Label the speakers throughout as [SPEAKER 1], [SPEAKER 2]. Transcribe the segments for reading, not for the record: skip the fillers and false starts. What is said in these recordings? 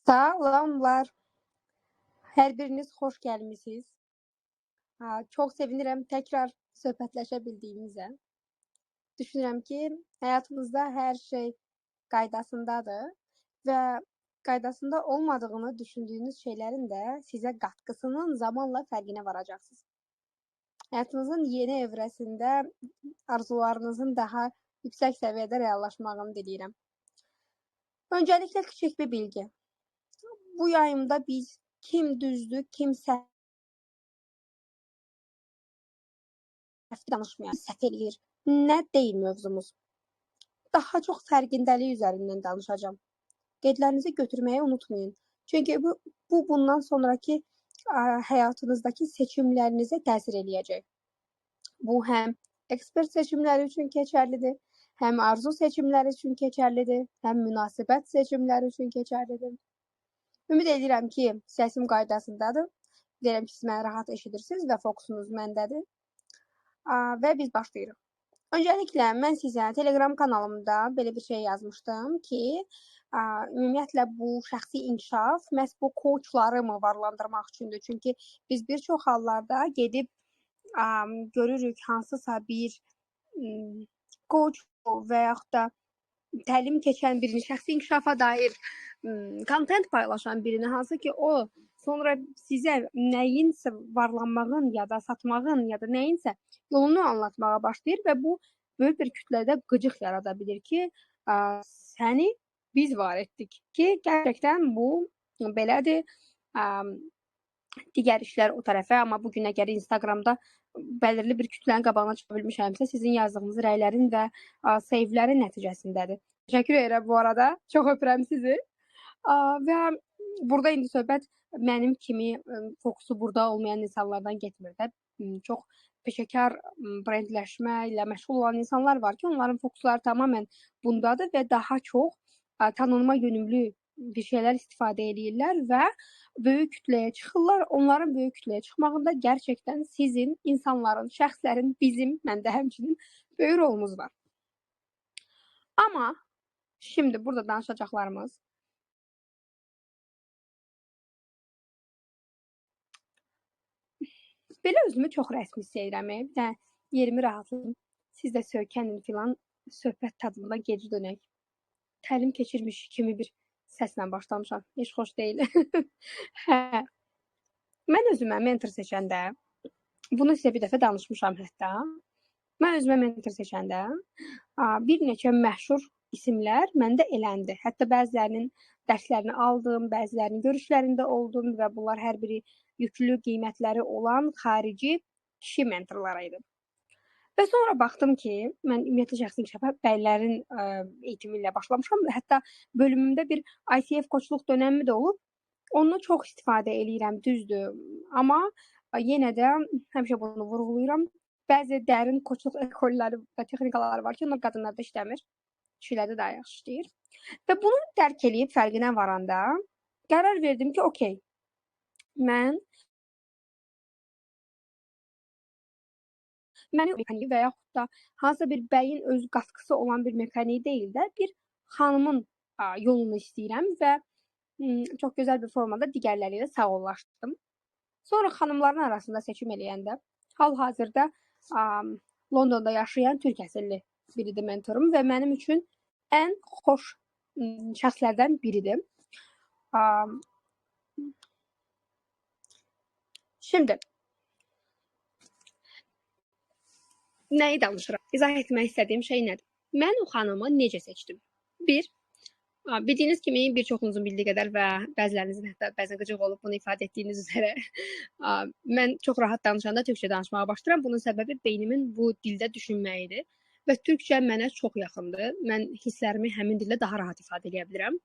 [SPEAKER 1] Salamlar. Hər biriniz xoş gəlmisiniz. Çox sevinirəm təkrar söhbətləşə bildiyimizə. Düşünürəm ki, həyatımızda hər şey qaydasındadır və qaydasında olmadığını düşündüyünüz şeylərin də sizə qatqısının zamanla fərqinə varacaqsınız. Həyatınızın yeni evrəsində arzularınızın daha yüksək səviyyədə reallaşmağını diləyirəm. Öncəliklə kiçik bir bilgi. Bu yayımda biz kim düzdür, kim səhv danışmayan, səhv eləyir, nə deyil mövzumuz. Daha çox fərqindəlik üzərindən danışacağam. Qeydlərinizi götürməyi unutmayın. Çünki bu bundan sonraki həyatınızdakı seçimlərinizə təsir eləyəcək. Bu həm ekspert seçimləri üçün keçərlidir, həm arzu seçimləri üçün keçərlidir, həm münasibət seçimləri üçün keçərlidir. Ümid edirəm ki, səsim qaydasındadır. Deyirəm ki, siz məni rahat eşidirsiniz və fokusunuz məndədir. Və biz başlayırıq. Öncəliklə, mən sizə Telegram kanalımda belə bir şey yazmışdım ki, ümumiyyətlə bu şəxsi inkişaf məhz bu coachları varlandırmaq üçündür. Çünki biz bir çox hallarda gedib görürük hansısa bir coach və yaxud da təlim keçən birini, şəxsi inkişafa dair kontent paylaşan birini, hansı ki o sonra sizə nəyinsə varlanmağın ya da satmağın ya da nəyinsə yolunu anlatmağa başlayır və bu böyük bir kütlədə qıcıq yarada bilir ki, səni biz var etdik ki, gerçəkdən bu belədir. Digər işlər o tərəfə, amma bugün əgər Instagramda bəlirli bir kütlənin qabağına çıxa bilmişəmsə, sizin yazdığınız rəylərin və seyvlərin nəticəsindədir. Təşəkkür edirəm bu arada. Çox öpürəm sizi. Və burada indi söhbət mənim kimi fokusu burada olmayan insanlardan getmir də. Çox peşəkar brendləşmə ilə məşğul olan insanlar var ki, onların fokusları tamamilə bundadır və daha çox tanınma yönümlü bir şeylər istifadə edirlər və böyük kütləyə çıxırlar. Onların böyük kütləyə çıxmağında gerçəkdən sizin, insanların, şəxslərin, bizim, məndə həmçinin böyük rolumuz var. Amma şimdi burada danışacaqlarımız belə özümü çox rəsmi hiss edirəm. Bir də yerimi rahatlayım. Siz də söykənin filan, söhbət tadında geri dönək. Təlim keçirmiş kimi bir səslə başlamışam. Heç xoş deyil. Hə. Mən özümə mentor seçəndə, bunu sizə bir dəfə danışmışam hətta. Mən özümə mentor seçəndə bir neçə məşhur isimlər məndə eləndi. Hətta bəzilərinin dərslərini aldım, bəzilərinin görüşlərində oldum və bunlar hər biri yüklü qiymətləri olan xarici kişi mentorlar idi. Və sonra baxdım ki, mən ümumiyyətlə şəxsi inkişafa bəylərin eğitimi ilə başlamışam. Hətta bölümümdə bir ICF koçluq dönəmi də olub. Onu çox istifadə eləyirəm, düzdür. Amma yenə də həmişə bunu vurğulayıram. Bəzi dərin koçluq ekolları və texnikaları var ki, onlar qadınlarda işləmir. Kişilərdə daha yaxşı işləyir. Və bunu dərk eləyib fərqinə varanda qərar verdim ki, okey, mən mekanik və yaxud da hansısa bir bəyin öz qatqısı olan bir mekanik deyil də, bir xanımın yolunu istəyirəm və çox gözəl bir formada digərləri ilə sağollaşdım. Sonra xanımların arasında seçim eləyəndə hal-hazırda Londonda yaşayan türk əsilli biridir mentorum və mənim üçün ən xoş şəxslərdən biridir. Şimdi nəyi danışıram? İzah etmək istədiyim şey nədir? Mən o xanımı necə seçdim? Bildiyiniz kimi, bir çoxunuzun bildiyi qədər və bəzilərinizin hətta bəzən qıcıq olub bunu ifadə etdiyiniz üzrə mən çox rahat danışanda türkçə danışmağa başlayıram. Bunun səbəbi beynimin bu dildə düşünməyidir və türkçə mənə çox yaxındır. Mən hisslərimi həmin dildə daha rahat ifadə edə bilirəm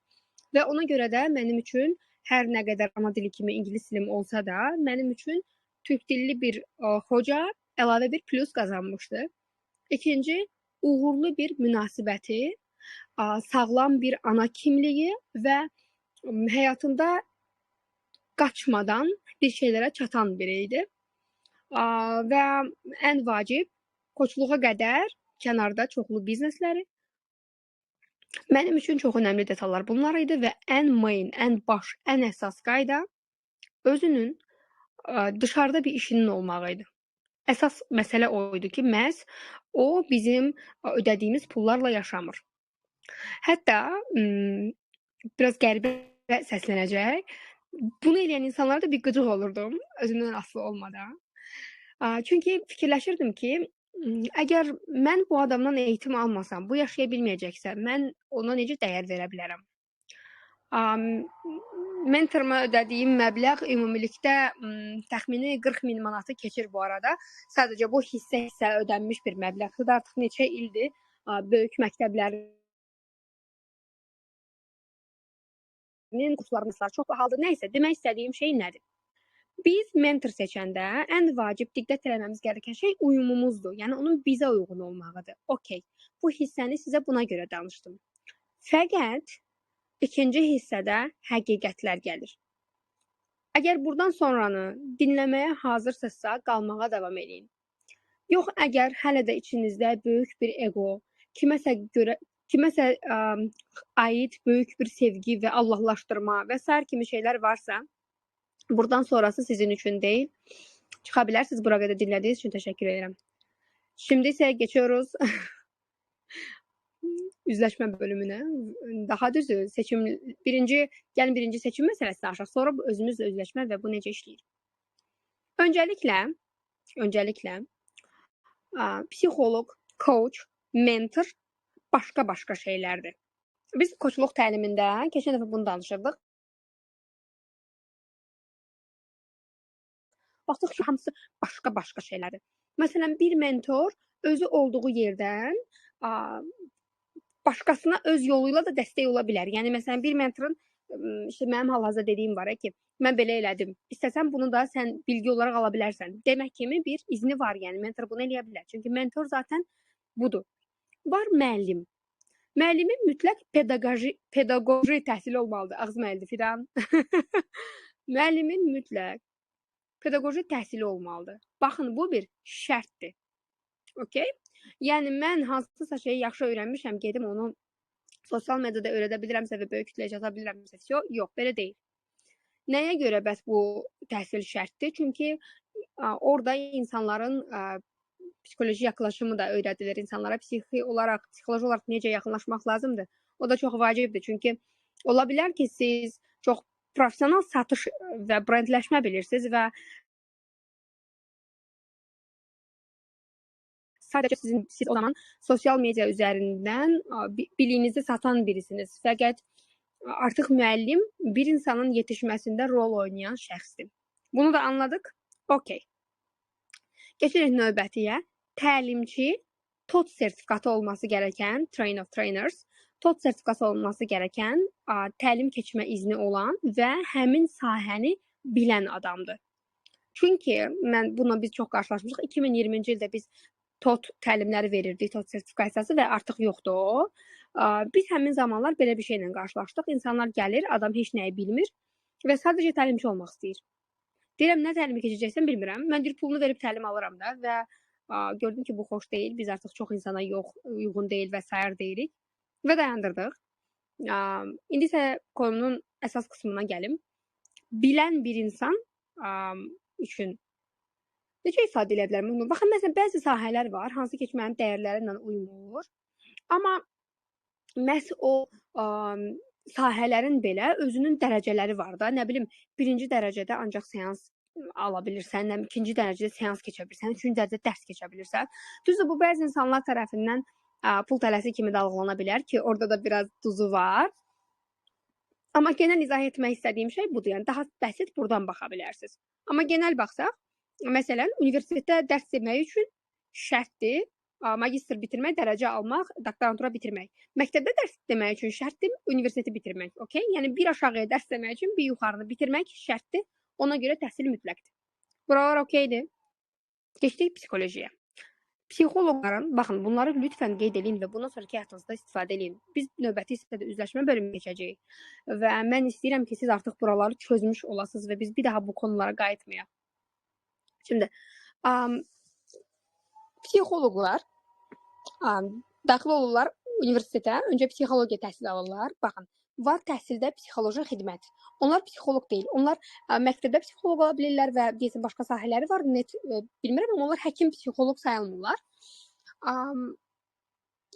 [SPEAKER 1] və ona görə də mənim üçün hər nə qədər ana dili kimi ingilis dilim olsa da, mənim üçün türk dilli bir hoca əlavə bir plus qazanmışdı. İkinci, uğurlu bir münasibəti, sağlam bir ana kimliyi və həyatında qaçmadan bir şeylərə çatan biri idi. Və ən vacib, koçluğa qədər kənarda çoxlu biznesləri, Mənim üçün çox önəmli detallar bunlar idi və ən baş, ən əsas qayda özünün dışarıda bir işinin olmağı idi. Əsas məsələ o idi ki, məhz o bizim ödədiyimiz pullarla yaşamır. Hətta biraz qəribə səslənəcək. Bunu eləyən insanlara da bir qıcıq olurdum, özümdən asılı olmadan. Çünki fikirləşirdim ki, əgər mən bu adamdan eğitim almasam, bu yaşaya bilməyəcəksə, mən ona necə dəyər verə bilərəm? Mentoruma ödədiyim məbləğ ümumilikdə təxmini 40.000 manatı keçir bu arada. Sadəcə bu hissə ödənmiş bir məbləğdir. Artıq neçə ildir böyük məktəblərin kurslarımız var. Çox bahalıdır. Nəysə, demək istədiyim şey nədir? Biz mentor seçəndə ən vacib diqqət eləməmiz gerəkən şey uyumumuzdur. Yəni onun bizə uyğun olmağıdır. Okay. Bu hissəni sizə buna görə danışdım. Fəqət ikinci hissədə həqiqətlər gəlir. Əgər buradan sonranı dinləməyə hazırsınızsa, qalmağa davam edin. Yox, əgər hələ də içinizdə böyük bir ego, kiməsə aid böyük bir sevgi və Allahlaşdırma və sair kimi şeylər varsa, buradan sonrası sizin üçün deyil. Çıxa bilərsiniz. Bura qədər dinlədiyiniz üçün təşəkkür edirəm. Şimdi isə geçiyoruz üzləşmə bölümünə. Daha düzü, gəlin birinci seçim məsələsini açaq, sonra özümüzlə üzləşmə və bu necə işləyir. Öncəliklə psixoloq, coach, mentor başqa şeylərdir. Biz koçluq təlimində keçən dəfə bunu danışırdıq. Baxdıq ki, hamısı başqa şeylərdir. Məsələn, bir mentor özü olduğu yerdən başqasına öz yolu ilə də dəstək ola bilər. Yəni məsələn, bir mentorun işte mənim hal-hazırda dediyim var ki, mən belə elədim. İstəsən bunu da sən bilgi olaraq ala bilərsən. Demək kimi bir izni var, yəni mentor bunu eləyə bilər. Çünki mentor zaten budur. Var müəllim. Müəllimin mütləq pedaqoji təhsili olmalıdır. Ağzım əldi fidan. Müəllimin mütləq pedaqoji təhsili olmalıdır. Baxın, bu bir şərtdir. Okay? Yəni mən hansısa şeyi yaxşı öyrənmişəm, gedim onu sosial mediada öyrədə bilirəmsə və böyük kütləyə çata bilirəmsə, yox, belə deyil. Nəyə görə bəs bu təhsil şərtdir? Çünki orada insanların psixoloji yaxınlaşımı da öyrədilir insanlara. Psixoloji olaraq necə yaxınlaşmaq lazımdır? O da çox vacibdir. Çünki ola bilər ki, siz çox professional satış və brendləşmə bilirsiniz və sadəcə siz o zaman sosial media üzərindən biliyinizi satan birisiniz. Fəqət artıq müəllim bir insanın yetişməsində rol oynayan şəxsdir. Bunu da anladıq? Okay. Keçirik növbətiyə. Təlimçi TOT sertifikatı olması gərəkən, Train of Trainers, TOT sertifikatı olması gərəkən, təlim keçmə izni olan və həmin sahəni bilən adamdır. Çünki biz çox qarşılaşmışıq. 2020-ci ildə biz TOT təlimləri verirdik, TOT sertifikasiyası və artıq yoxdur o. Biz həmin zamanlar belə bir şeylə qarşılaşdıq. İnsanlar gəlir, adam heç nəyi bilmir və sadəcə təlimçi olmaq istəyir. Deyirəm, nə təlimi keçəcəksən bilmirəm. Mən pulunu verib təlim alıram da və gördüm ki, bu xoş deyil. Biz artıq çox insana uyğun deyil və sair deyirik və dayandırdıq. İndi isə konunun əsas qismına gəlim. Bilən bir insan üçün necə ifadə edə bilərəm? Baxın, məsələn, bəzi sahələr var, hansı ki, mənim dəyərlərimlə uyumur. Amma məhz o sahələrin belə özünün dərəcələri var da. Nə bilim, birinci dərəcədə ancaq seans ala bilirsən, ikinci dərəcədə seans keçə bilirsən, üçüncü dərəcədə dərs keçə bilirsən. Düzdür, bu bəzi insanlar tərəfindən pul tələsi kimi dalğalana bilər ki, orada da biraz duzu var. Amma genel izah etmək istədiyim şey budur. Yəni daha bəsit buradan baxa bilərsiniz. Amma genel baxsaq, məsələn, universitetdə dərs demək üçün şərtdir, magistr bitirmək, dərəcə almaq, doktorantura bitirmək. Məktəbdə dərs demək üçün şərtdir, universiteti bitirmək. Okay? Yəni bir aşağıya dərs demək üçün bir yuxarını bitirmək şərtdir. Ona görə təhsil mütləqdir. Buralar okeydir. Keçdik psixolojiyə. Psixoloqların, baxın, bunları lütfən qeyd edin və bundan sonraki həyatınızda istifadə edin. Biz növbəti hissədə üzləşmə bölümü keçəcəyik. Və mən istəyirəm ki, siz artıq buraları çözmüş olasınız və biz bir daha bu konulara qayıtmayaq. Şimdi, psixoloqlar daxil olurlar universitetə öncə psixologiya təhsili alırlar. Baxın, var təhsildə psixoloji xidmət. Onlar psixoloq deyil. Onlar məktəbdə psixoloq ola bilirlər və deyəsən başqa sahələri var. Net bilmirəm, amma onlar həkim psixoloq sayılmırlar.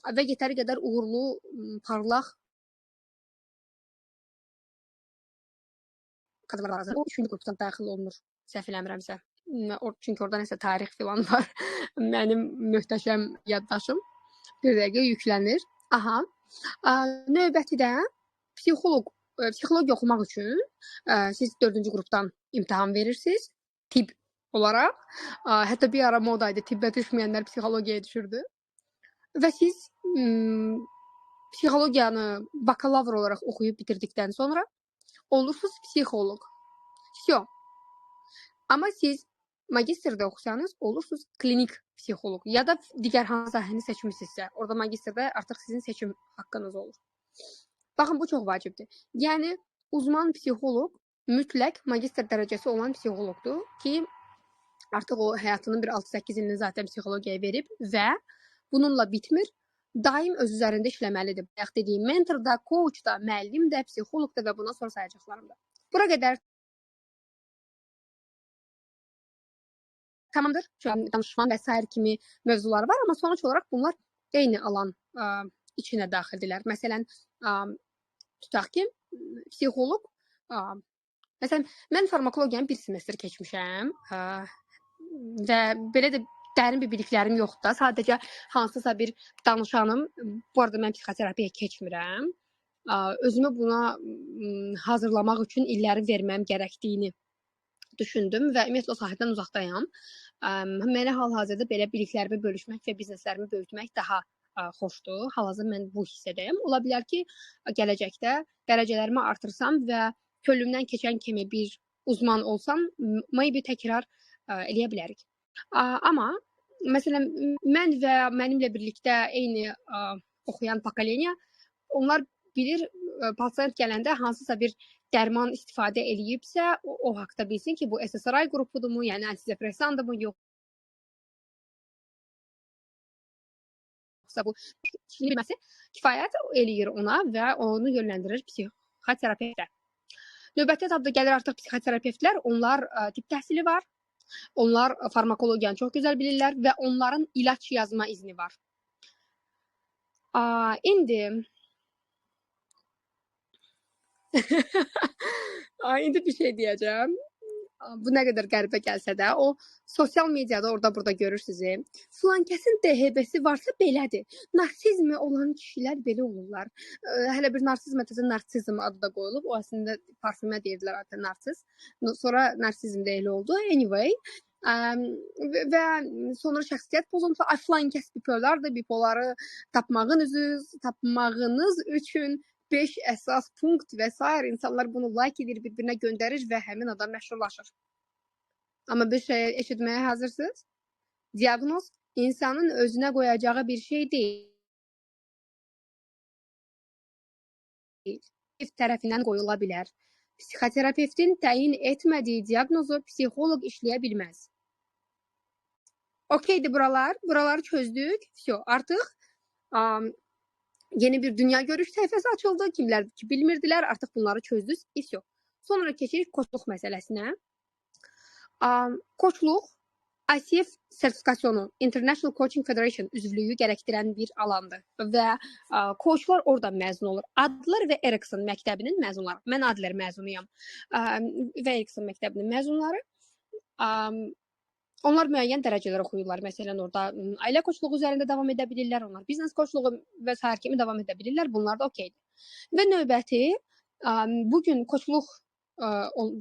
[SPEAKER 1] Və yetəri qədər uğurlu, parlaq kadrlar var. O 3-cü qrupdan daxil olunur, səhv eləmirəmsə. Çünki orada nəsə tarix filan var. Mənim möhtəşəm yaddaşım bir dəqiqə yüklənir. Aha. Növbəti də psixologiya oxumaq üçün siz 4-cü qrupdan imtahan verirsiniz. Tibb olaraq. Hətta bir ara modaydı, tibbə düşməyənlər psixologiyaya düşürdü. Və siz psixologiyanı bakalavr olaraq oxuyub bitirdikdən sonra olursunuz psixoloq. Всё. Amma siz magistrdə oxusanız olursunuz klinik psixoloq ya da digər hansı sahəni seçmisinizsə, orada magistrdə artıq sizin seçim haqqınız olur. Baxın, bu çox vacibdir. Yəni uzman psixoloq mütləq magistr dərəcəsi olan psixoloqdur ki, artıq o həyatının bir 6-8 ilini zaten psixologiyaya verib və bununla bitmir. Daim öz üzərində işləməlidir. Bayaq dediyim mentor da, coach da, müəllim də, psixoloq da və bundan sonra sayacaqlarım da. Bura qədər tamamdır. Danışman və sair kimi mövzular var, amma sonuç olaraq bunlar eyni alan içinə daxildirlər. Məsələn, tutaq ki, psixoloq, məsələn, mən farmakologiyanı bir semestr keçmişəm və belə də dərin bir biliklərim yoxdur da. Sadəcə hansısa bir danışanım, bu arada mən psixoterapiya keçmirəm, özümü buna hazırlamaq üçün illəri verməm gərəkdiyini düşündüm və ümumiyyətlə o sahədən uzaqdayam. Mənə hal-hazırda belə biliklərimi bölüşmək və bizneslərimi böyütmək daha xoşdur. Hal-hazırda mən bu hissədəyəm. Ola bilər ki, gələcəkdə dərəcələrimi artırsam və könlümdən keçən kimi bir uzman olsam, maybe təkrar eləyə bilərik. Amma məsələn, mən və mənimlə birlikdə eyni oxuyan pokoleniya, onlar bilir, pasient gələndə hansısa bir dərman istifadə eləyibsə, o haqda bilsin ki, bu SSRI qrupudurmu, yəni antidepressandırmı, yoxsa bu bilməsi kifayət eləyir ona və onu yönləndirir psixoterapevtə. Növbəti etapda gəlir artıq psixoterapevtlər, onlar tibb təhsili var. Onlar farmakologiyanı çox gözəl bilirlər və onların ilaç yazma izni var. İndi bir şey deyəcəm. Bu nə qədər qəribə gəlsə də, o sosial mediada orada-burada görürsünüz. Filankəsin DHB-si varsa belədir. Narsizmi olan kişilər belə olurlar. Hələ bir narsizmə narsizm adı da qoyulub. O əslində parfümə deyirdilər artıq narsiz. Sonra narsizm də elə oldu. Anyway, və sonra şəxsiyyət pozuntusu, filankəs bipolardır. Bipoları tapmağınız üçün 5 əsas punkt və s. insanlar bunu like edir, bir-birinə göndərir və həmin adam məşhurlaşır. Amma bir şey eşitməyə hazırsınız? Diaqnoz insanın özünə qoyacağı bir şey deyil. Tərəfindən qoyula bilər. Psixoterapevtin təyin etmədiyi diaqnozu psixoloq işləyə bilməz. Okeydir buralar. Buraları çözdük. Всё, artıq yeni bir dünya görüş səhifəsi açıldı. Kimlər ki bilmirdilər, artıq bunları çözdük. Всё. Sonra keçirik koçluq məsələsinə. Koçluq ICF sertifikasiyonu, International Coaching Federation üzvlüyü gərəkdirən bir alandır və koçlar oradan məzun olur. Adler və Erikson məktəbinin məzunları. Mən Adler məzunuyam və Erikson məktəbinin məzunları. Onlar müəyyən dərəcələr oxuyurlar. Məsələn, orada ailə koçluğu üzərində davam edə bilirlər, onlar biznes koçluğu və sair kimi davam edə bilirlər. Bunlar da okeydir. Və növbəti, bugün koçluq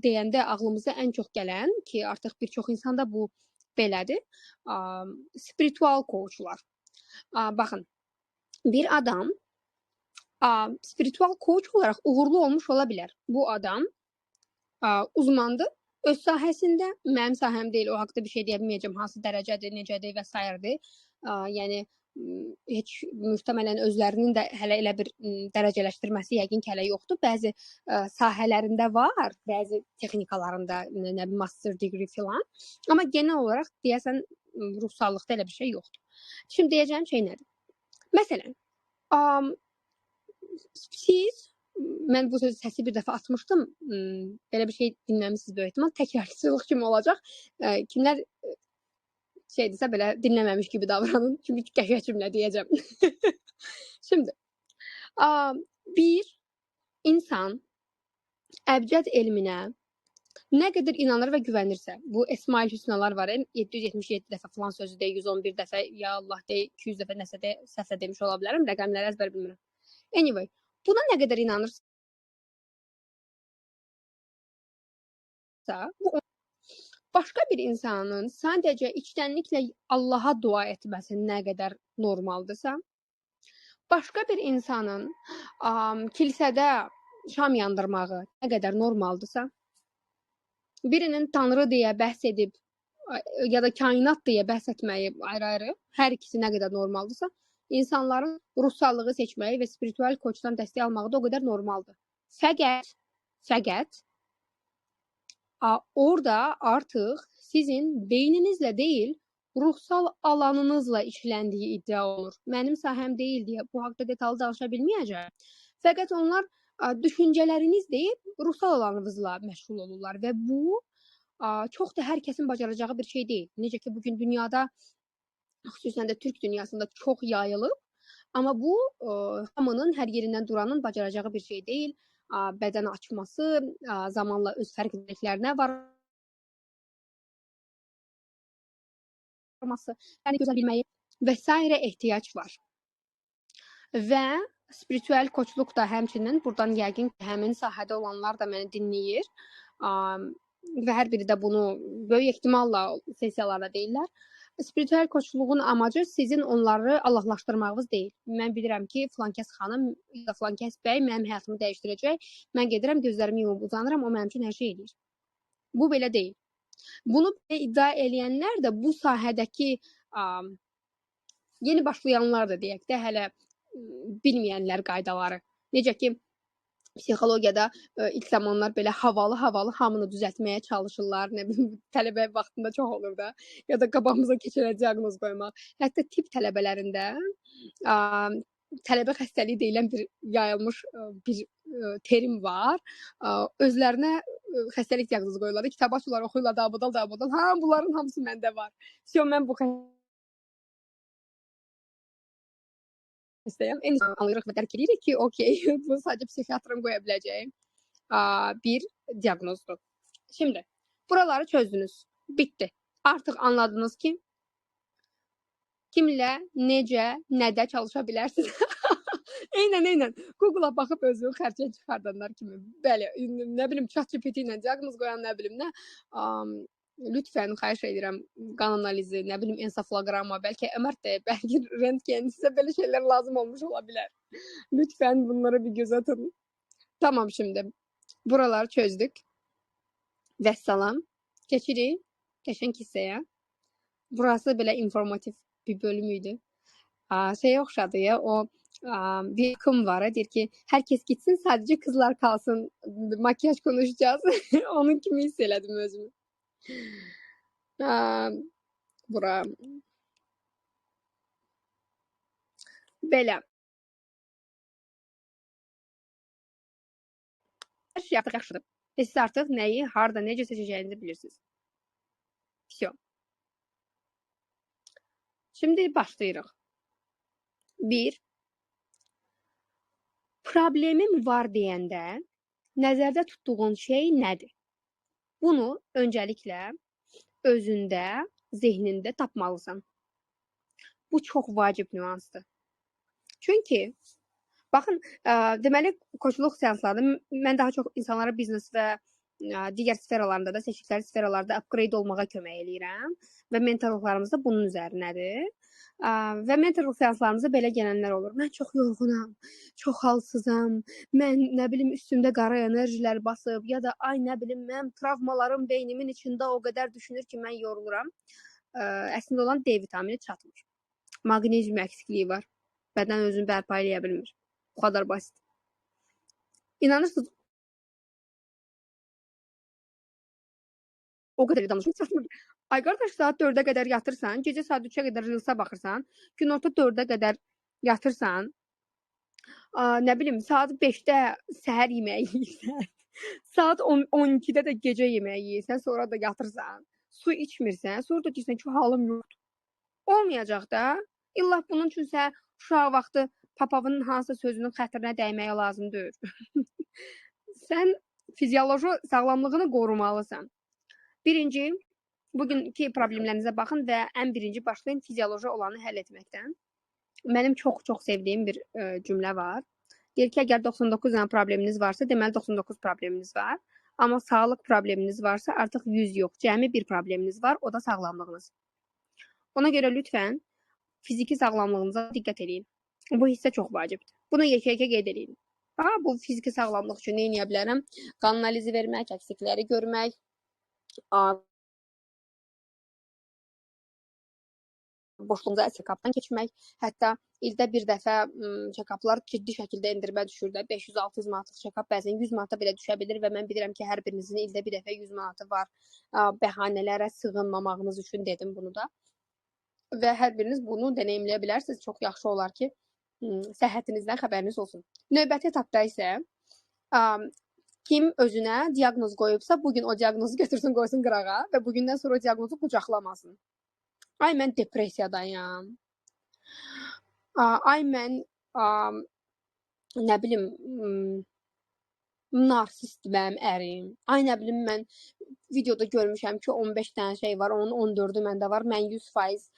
[SPEAKER 1] deyəndə ağlımıza ən çox gələn ki, artıq bir çox insanda bu belədir, spiritual koçlar. Baxın, bir adam spiritual koç olaraq uğurlu olmuş ola bilər. Bu adam uzmandır. Öz sahəsində, mənim sahəm deyil, o haqda bir şey deyə bilməyəcəm, hansı dərəcədir, necədir və s. Yəni, heç mühtəmələn özlərinin də hələ elə bir dərəcələşdirməsi yəqin ki, hələ yoxdur. Bəzi sahələrində var, bəzi texnikalarında, nə bir master degree filan. Amma genel olaraq deyəsən, ruhsallıqda elə bir şey yoxdur. Şimdi deyəcəyim şey nədir? Məsələn, Siz, mən bu səsi bir dəfə atmışdım. Belə bir şey dinləmisiniz böyük ehtimal. Təkrarçılıq kimi olacaq. Kimlər şeydirsə belə dinləməmiş kimi davranın. Çünki qəşəngimlə deyəcəm. Şimdi, bir insan əbcəd elminə nə qədər inanır və güvənirsə, bu Esmail Hüsnalar var, 777 dəfə falan sözü deyil, 111 dəfə, ya Allah deyil, 200 dəfə nəsə de, səhvlə demiş ola bilərəm, rəqəmləri əzbər bilmirəm. Anyway, buna nə qədər inanırsa, bu başqa bir insanın sadəcə içtenliklə Allaha dua etməsi nə qədər normaldırsa, başqa bir insanın kilsədə şam yandırmağı nə qədər normaldırsa, birinin Tanrı deyə bəhs edib ya da kainat deyə bəhs etməyi ayrı-ayrı, hər ikisi nə qədər normaldırsa, insanların ruhsallığı seçməyi və spiritual koçdan dəstək almağı da o qədər normaldır. Fəqət orada artıq sizin beyninizlə deyil, ruhsal alanınızla işləndiyi iddia olunur. Mənim sahəm deyil deyə bu haqda detallı danışa bilməyəcəm. Fəqət onlar düşüncələriniz deyib, ruhsal alanınızla məşğul olurlar və bu çox da hər kəsin bacaracağı bir şey deyil. Necə ki, bugün dünyada, xüsusən də Türk dünyasında çox yayılıb, amma bu hamının, hər yerindən duranın bacaracağı bir şey deyil. Bədən açması, zamanla öz fərqliliklərinə varması, yəni gözəl bilməyi və s. ehtiyac var. Və spiritual koçluq da həmçinin, buradan yəqin ki, həmin sahədə olanlar da məni dinləyir və hər biri də bunu böyük ehtimalla sessiyalarda deyirlər. Spiritual koçluğun amacı sizin onları Allahlaşdırmağınız deyil. Mən bilirəm ki, filankəs xanım ya da filankəs bəy mənim həyatımı dəyişdirəcək. Mən gedirəm, gözlərimi yumub uzanıram, o mənim üçün hər şey edir. Bu belə deyil. Bunu iddia eləyənlər də bu sahədəki yeni başlayanlar da deyək də, hələ bilməyənlər qaydaları. Necə ki, psixologiyada ilk zamanlar belə havalı hamını düzəltməyə çalışırlar. Nə bilim, tələbə vaxtında çox olur da. Ya da qabağımıza keçirə diaqnoz qoymaq. Hətta tibb tələbələrində tələbə xəstəliyi deyilən bir yayılmış bir terim var. Özlərinə xəstəlik diaqnozu qoyurlar. Kitabı açırlar, oxuyurlar, dabadal. Ha, bunların hamısı məndə var. Mən bu xəstəyəm. Eyni anlayırıq və dərk edirik ki, okey, bu sadəcə psixiatrın qoya biləcəyi bir diaqnozdur. Şimdi, buraları çözdünüz. Bitti. Artıq anladınız ki, kimlə, necə, nədə çalışa bilərsiniz. Eynən. Google-a baxıb özünü xərcə çıxardanlar kimi. Bəli, nə bilim, ChatGPT ilə diaqnoz qoyan, nə bilim, nə. Lütfən, xahiş edirəm, qan analizi, nə bilim, ensofloqrama, bəlkə MRT, bəlkə rentgen, sizə belə şeylər lazım olmuş ola bilər. Lütfən bunlara bir göz atın. Tamam, şimdi. Buraları çözdük. Vəssalam. Keçirik qəşəng hissəyə. Burası belə informativ bir bölüm idi. Şeyə oxşadı ya, o bir akım var, deyir ki, hər kəs gitsin, sadəcə qızlar qalsın, makyaj konuşacağız. Onun kimi hiss elədim özümü. Bura. Belə. Hər şey artıq yaxşıdır. Siz artıq nəyi, harda, necə seçəcəyinizi bilirsiniz. Всё. Şimdi başlayırıq. 1. Problemim var deyəndə nəzərdə tutduğun şey nədir? Bunu öncəliklə özündə, zehnində tapmalısan. Bu çox vacib nüansdır. Çünki, baxın, deməli, koçluq seanslarında mən daha çox insanlara biznes və digər sferalarında da, seçdikləri sferalarda upgrade olmağa kömək eləyirəm və mentorluqlarımız da bunun üzərinədir. Və mentorluq seanslarımıza belə gələnlər olur. Mən çox yorğunam, çox halsızam, mən nə bilim üstümdə qara enerjilər basıb ya da ay nə bilim mən travmalarım beynimin içində o qədər düşünür ki, mən yoruluram. Əslində olan D vitamini çatmır. Maqnezium əksikliyi var. Bədən özünü bərpa eləyə bilmir. Bu kadar basit. İnanırsınız, o qədər danışım çatmır. Ay qardaş, saat 4-ə qədər yatırsan, gecə saat 3-ə qədər Reels'a baxırsan, günorta 4-ə qədər yatırsan, Nə bilim, saat 5-də səhər yeməyi yeyirsən, saat 12-də də gecə yeməyi yeyirsən, sonra da yatırsan, su içmirsən, sonra da deyirsən ki, halım yoxdur. Olmayacaq da. İllah bunun üçün sən uşaq vaxtı papavın hansısa sözünün xətrinə dəyməyə lazımdır. Sən fizioloji sağlamlığını qorumalısan. Birinci, bugünkü problemlərinizə baxın və ən birinci başlayın fizioloji olanı həll etməkdən. Mənim çox sevdiyim bir cümlə var. Deyir ki, əgər 99 dənə probleminiz varsa, deməli 99 probleminiz var. Amma sağlıq probleminiz varsa, artıq 100 yox, cəmi bir probleminiz var, o da sağlamlığınız. Ona görə lütfən fiziki sağlamlığınıza diqqət edin. Bu hissə çox vacibdir. Bunu yekə qeyd edin. Bu fiziki sağlamlıq üçün nə edə bilərəm? Qan analizi vermək, əksiklikləri görmək, boşluğunuza check-updan keçmək, hətta ildə bir dəfə check-uplar ciddi şəkildə endirmə düşür də, 500-600 manatlıq check-up bəzən 100 manata belə düşə bilir və mən bilirəm ki, hər birinizin ildə bir dəfə 100 manatı var. Bəhanələrə sığınmamağınız üçün dedim bunu da. Və hər biriniz bunu deneyimləyə bilərsiniz. Çox yaxşı olar ki, səhhətinizdən xəbəriniz olsun. Növbəti etapda isə kim özünə diaqnoz qoyubsa, bugün o diaqnozu götürsün, qoysun qırağa və bugündən sonra o diaqnozu qucaqlamasın. Ay, mən depressiyadayam. Ay, mən nə bilim, narsistəm, ərim. Ay, nə bilim, mən videoda görmüşəm ki, 15 dənə şey var, onun 14-ü məndə var. Mən 100%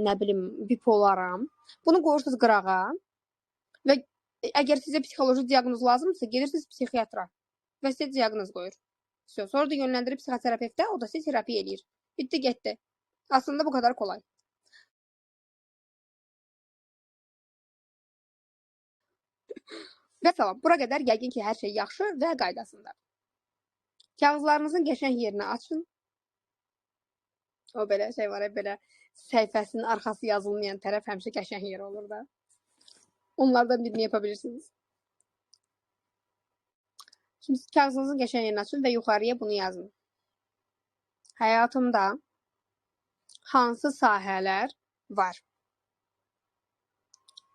[SPEAKER 1] nə bilim, bipolaram. Bunu qoyursunuz qırağa və əgər sizə psixoloji diaqnoz lazımdırsa, gedirsiniz psixiatra və sizə diaqnoz qoyur. Sonra da yönləndirib psixoterapevtə, o da sizə terapiya eləyir. Bitdi, getdi. Aslında bu kadar kolay. Və salam, bura qədər yəqin ki, hər şey yaxşı və qaydasında. Kağızlarınızın qəşəng yerini açın. O belə şey var, belə səhifəsinin arxası yazılmayan tərəf həmişə qəşəng yer olur da. Onlardan birini yapabilirsiniz. Şimdi kağızınızın qəşəng yerini açın və yuxarıya bunu yazın. Həyatımda hansı sahələr var?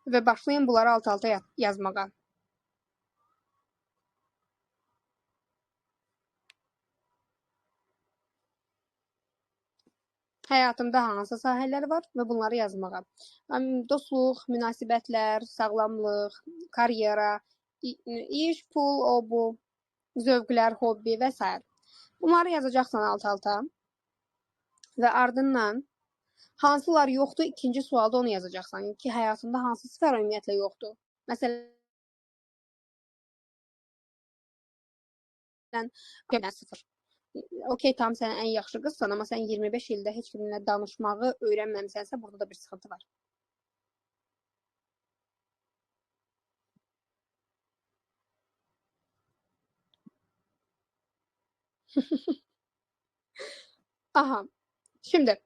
[SPEAKER 1] Və başlayın bunları alt-alta yazmağa. Həyatımda hansı sahələr var və bunları yazmağa. Dostluq, münasibətlər, sağlamlıq, karyera, iş, pul, o bu, zövqlər, hobbi və s. Bunları yazacaqsan alt-alta və ardından hansılar yoxdur, ikinci sualda onu yazacaqsan ki, həyatında hansı sfera ümumiyyətlə yoxdur. Məsələn, sıfır. Okey, tam sən ən yaxşı qızsan, amma sən 25 ildə heç kiminlə danışmağı öyrənməmisənsə, burada da bir sıxıntı var. Aha, şimdi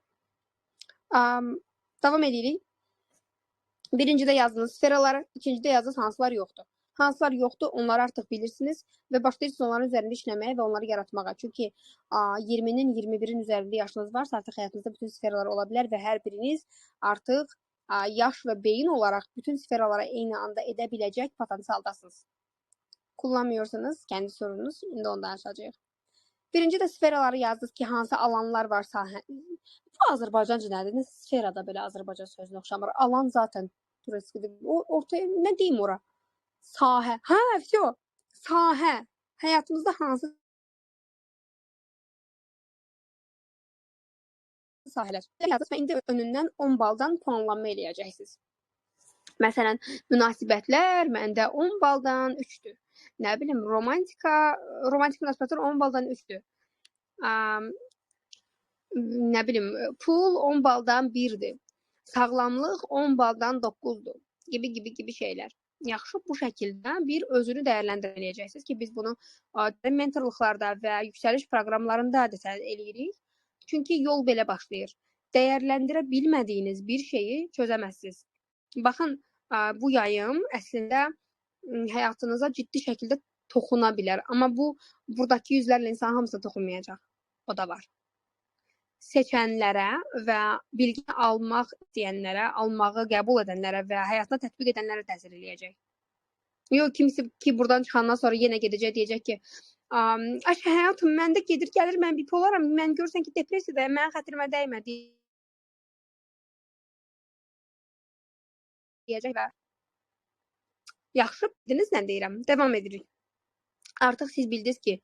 [SPEAKER 1] davam edirik. Birincidə yazdığınız sferaları, ikincidə yazdığınız hansılar yoxdur. Hansılar yoxdur, onları artıq bilirsiniz və başlayırsınız onların üzərində işləməyə və onları yaratmağa. Çünki 20-nin, 21-in üzərində yaşınız varsa, artıq həyatınızda bütün sferalar ola bilər və hər biriniz artıq yaş və beyin olaraq bütün sferalara eyni anda edə biləcək potensialdasınız. Kullanmıyorsanız, kendi sorunuz, indi ondan danışacağıq. Birinci də sferaları yazdınız ki, hansı alanlar var sahə. Bu Azərbaycanca nədir? Sferada belə Azərbaycan sözünə oxşamır. Alan zaten turistdir. Ortaya nə deyim ora? Sahə. Hə, все. Sahə. Həyatınızda hansı sahələr? Və indi önündən 10 baldan puanlanma eləyəcəksiniz. Məsələn, münasibətlər məndə 10 baldan 3-dür. Nə bilim, romantik münasibətlər 10 baldan 3-dür. Nə bilim, pul 10 baldan 1-dir. Sağlamlıq 10 baldan 9-dur. Gibi şeylər. Yaxşı, bu şəkildə bir özünü dəyərləndirəcəksiniz ki, biz bunu mentorluqlarda və yüksəliş proqramlarında adətən eləyirik. Çünki yol belə başlayır. Dəyərləndirə bilmədiyiniz bir şeyi çözəməzsiniz. Baxın, bu yayım əslində həyatınıza ciddi şəkildə toxuna bilər. Amma bu, buradakı yüzlərlə insan hamısı toxunmayacaq. O da var. Seçənlərə və bilgi almaq istəyənlərə, almağı qəbul edənlərə və həyatına tətbiq edənlərə təsir eləyəcək. Yox, kimisi ki buradan çıxandan sonra yenə gedəcək, deyəcək ki, "Ay həyatım, məndə gedir gəlir, mən bipolaram, mən görürsən ki, depressiyadayam, mənim xətrimə dəymə" deyəcək və yaxşı, bildiniz nə deyirəm? Davam edirik. Artıq siz bildiniz ki,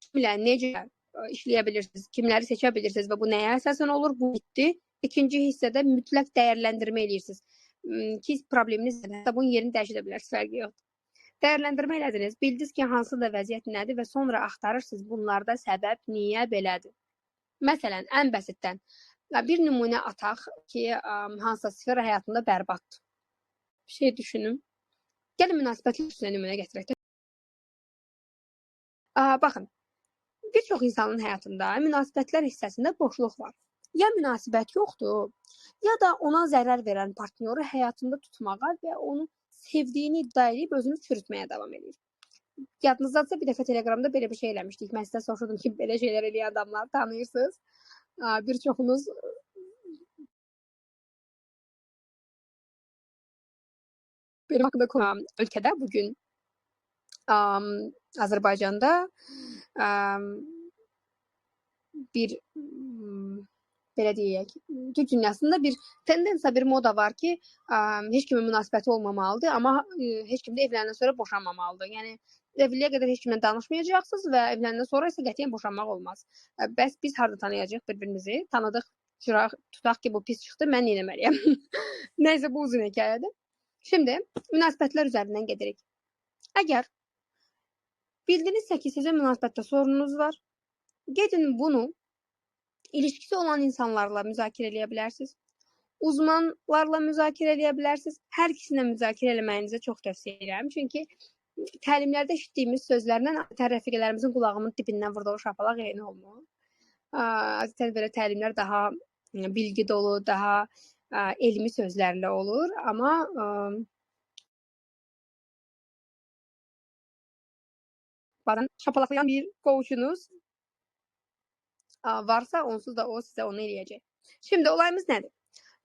[SPEAKER 1] kimlə necə işləyə bilirsiniz, kimləri seçə bilirsiniz və bu nəyə əsasən olur? Bu bitdi. İkinci hissədə mütləq dəyərləndirmə eləyirsiniz ki, probleminiz nədir? Bunun yerini dəyişə bilərsiniz, fərqi yoxdur. Dəyərləndirmə elədiniz, bildiniz ki, hansı da vəziyyət nədir və sonra axtarırsınız bunlarda səbəb niyə belədir. Məsələn, ən bəsitdən bir nümunə ataq ki, hansısa sfera həyatında bərbaddır. Bir şey düşünün. Gəlin münasibətlər üstünə nümunə gətirək. Baxın, bir çox insanın həyatında münasibətlər hissəsində boşluq var. Ya münasibət yoxdur, ya da ona zərər verən partnyoru həyatında tutmağa və onu sevdiyini iddia edib özünü çürütməyə davam edir. Yadınızdadsa bir dəfə Telegramda belə bir şey eləmişdik. Mən sizə soruşdum ki, belə şeylər eləyən adamları tanıyırsınız. Bir çoxunuz benim haqqında ölkədə bugün Azərbaycanda bir belə deyək, Türk dünyasında bir tendensiya, bir moda var ki, heç kimin münasibəti olmamalıdır, amma heç kim də evlənəndən sonra boşanmamalıdır. Yəni evliliyə qədər heç kimlə danışmayacaqsınız və evlənəndən sonra isə qətiyyən boşanmaq olmaz. Bəs biz harda tanıyacağıq bir-birimizi? Tanıdıq, tutaq ki, bu pis çıxdı, mən nə etməliyəm? Nəysə, bu uzun hekayədir. Şimdi münasibətlər üzərindən gedirik. Əgər bildinizsə ki, sizin münasibətdə sorununuz var, gedin bunu ilişkisi olan insanlarla müzakirə eləyə bilərsiniz. Uzmanlarla müzakirə eləyə bilərsiniz. Hər ikisinə müzakirə eləməyinizi çox tövsiyə edirəm. Çünki təlimlərdə eşitdiyimiz sözlərlə rəfiqələrimizin qulağının dibindən vurduğu şapalaq eyni olmur. Adətən belə təlimlər daha bilgi dolu, daha elmi sözlərlə olur, amma bazen şapalaklayan bir coachunuz varsa, onsuz da o sizə onu eləyəcək. Şimdi olayımız nədir?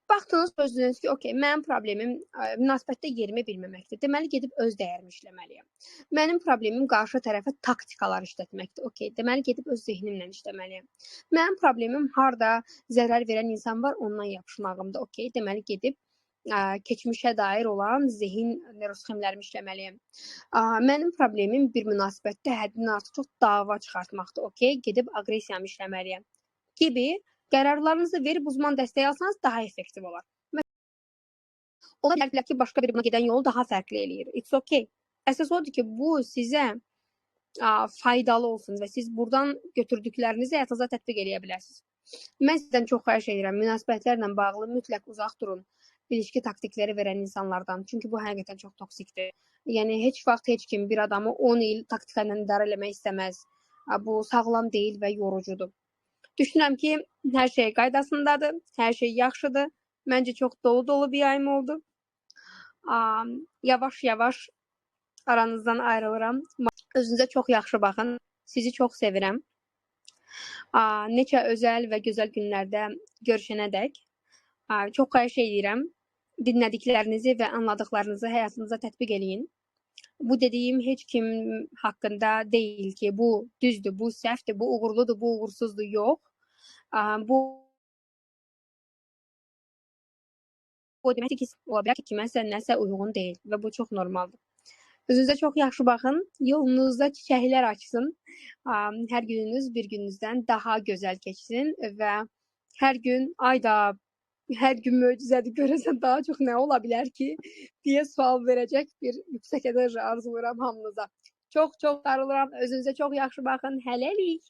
[SPEAKER 1] Baxdınız, özünüz ki, okey, mənim problemim münasibətdə yerimi bilməməkdir. Deməli, gedib öz dəyərimi işləməliyəm. Mənim problemim qarşı tərəfə taktikalar işlətməkdir. Okey, deməli, gedib öz zehnimlə işləməliyəm. Mənim problemim harda zərər verən insan var, ondan yapışmağımdır. Okey, deməli, gedib keçmişə dair olan zehin neurosxemlərimi işləməliyəm. Mənim problemim bir münasibətdə həddindən artıq çox dava çıxartmaqdır. Okey, gedib aqressiyamı işləməliyəm gibi qərarlarınızı verib uzman dəstəyi alsanız daha effektiv olar. Ola bilər ki, başqa biri buna gedən yolu daha fərqli eləyir. It's okay. Əsas odur ki, bu sizə faydalı olsun və siz buradan götürdüklərinizi həyatınıza tətbiq eləyə bilərsiniz. Mən sizdən çox xahiş edirəm, münasibətlərlə bağlı mütləq uzaq durun ilişki taktikləri verən insanlardan. Çünki bu həqiqətən çox toksikdir. Yəni, heç vaxt heç kim bir adamı 10 il taktika ilə idarə eləmək istəməz. Bu sağlam deyil və yorucudur. Düşünürəm ki, hər şey qaydasındadır, hər şey yaxşıdır. Məncə çox dolu bir ayım oldu. Yavaş-yavaş aranızdan ayrılıram. Özünüzə çox yaxşı baxın. Sizi çox sevirəm. Neçə özəl və gözəl günlərdə görüşənədək çox xahiş edirəm. Dinlədiklərinizi və anladıqlarınızı həyatınıza tətbiq eləyin. Bu dediyim heç kim haqqında deyil ki, bu düzdür, bu səhvdir, bu uğurludur, bu uğursuzdur, yox. Bu deməkdir ki, ola bilər ki, kiməsə nəsə uyğun deyil və bu çox normaldır. Özünüzə çox yaxşı baxın, yolunuzda çiçəklər açsın, hər gününüz bir gününüzdən daha gözəl keçsin və hər gün, ayda, hər gün möcüzədir, görəsən daha çox nə ola bilər ki, deyə sual verəcək bir yüksək enerji arzulayıram hamınıza. Çox darılıram, özünüzə çox yaxşı baxın, hələlik.